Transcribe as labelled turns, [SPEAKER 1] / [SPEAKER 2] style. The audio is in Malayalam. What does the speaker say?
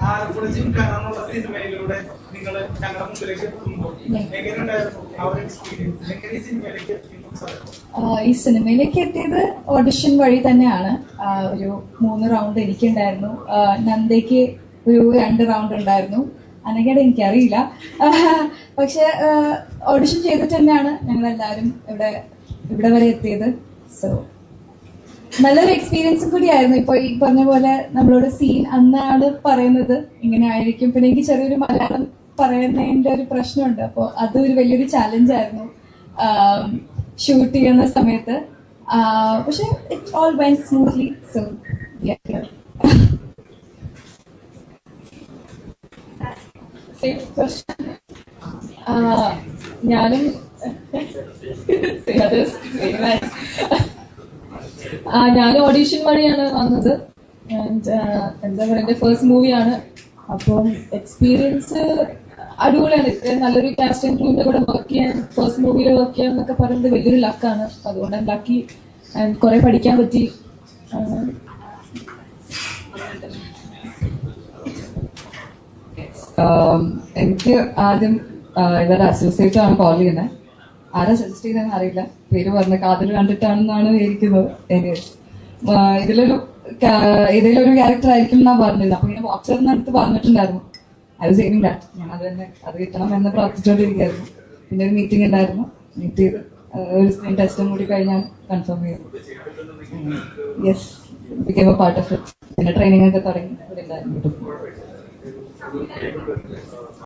[SPEAKER 1] ആലപ്പുഴ ജിംഖാനുള്ള സിനിമയിലൂടെ നിങ്ങൾ ഞങ്ങളുടെ മുമ്പിലേക്ക് എത്തുമ്പോൾ എങ്ങനെയുണ്ടായിരുന്നു ആ ഒരു എക്സ്പീരിയൻസ്? എങ്ങനെ ഈ സിനിമയിലേക്ക് എത്തിയിരുന്നു?
[SPEAKER 2] ഈ സിനിമയിലേക്ക് എത്തിയത് ഓഡിഷൻ വഴി തന്നെയാണ്. ഒരു 3 റൗണ്ട് എനിക്കുണ്ടായിരുന്നു, നന്ദയ്ക്ക് ഒരു 2 റൗണ്ട് ഉണ്ടായിരുന്നു, അനഘയുടെ എനിക്കറിയില്ല. പക്ഷെ ഓഡിഷൻ ചെയ്തിട്ട് തന്നെയാണ് ഞങ്ങളെല്ലാവരും ഇവിടെ വരെ എത്തിയത്. സോ നല്ലൊരു എക്സ്പീരിയൻസും കൂടിയായിരുന്നു. ഇപ്പൊ ഈ പറഞ്ഞ പോലെ നമ്മളോട് സീൻ അന്നാണ് പറയുന്നത് ഇങ്ങനെ ആയിരിക്കും. പിന്നെ എനിക്ക് ചെറിയൊരു മലയാളം പറയുന്നതിന്റെ ഒരു പ്രശ്നമുണ്ട്. അപ്പോൾ അതൊരു വലിയൊരു ചാലഞ്ചായിരുന്നു ഷൂട്ട് ചെയ്യുന്ന സമയത്ത്. പക്ഷെ it all went smoothly. So ഞാനും ഓഡീഷൻ വഴിയാണ് വന്നത്. എന്താ പറയുക, എൻ്റെ ഫസ്റ്റ് മൂവിയാണ്. അപ്പം എക്സ്പീരിയൻസ് അടിപൊളിയാണ്. ഇത്രയും നല്ലൊരു കാസ്റ്റ് ആൻഡ് ക്രൂവിൻ്റെ കൂടെ വർക്ക് ചെയ്യാൻ, ഫസ്റ്റ് മൂവിയിൽ വർക്ക് ചെയ്യാൻ എന്നൊക്കെ പറയുന്നത് വലിയൊരു ലക്കാണ്. അതുകൊണ്ട് ലക്കി ആൻഡ് കുറെ പഠിക്കാൻ പറ്റി.
[SPEAKER 3] എനിക്ക് ആദ്യം ഇവരുടെ അസോസിയേറ്റ് ആണ് കോൾ ചെയ്യുന്നത്. ആരാ സജസ്റ്റ് ചെയ്തതെന്ന് അറിയില്ല, പേര് പറഞ്ഞ കാതിൽ കണ്ടിട്ടാണെന്നാണ് വിചാരിക്കുന്നത്. ഇതിലൊരു ക്യാരക്ടർ ആയിരിക്കും എന്നാ പറഞ്ഞിരുന്നത്. അപ്പൊ ഇങ്ങനെ ബോക്സറിന് അടുത്ത് പറഞ്ഞിട്ടുണ്ടായിരുന്നു. അത് സേവിങ് ദാറ്റ് ഞാൻ അത് കിട്ടണം എന്ന് പ്രാർത്ഥിച്ചുകൊണ്ടിരിക്കുകയായിരുന്നു. പിന്നെ ഒരു മീറ്റിംഗ് ഉണ്ടായിരുന്നു, മീറ്റ് ചെയ്ത് ഒരു സ്ക്രീൻ ടെസ്റ്റും കൂടി കഴിഞ്ഞാൽ കൺഫേം ചെയ്തു. Yes, became A part of it. പിന്നെ ട്രെയിനിങ് ഒക്കെ തുടങ്ങി ഇവിടെ ഉണ്ടായിരുന്നു.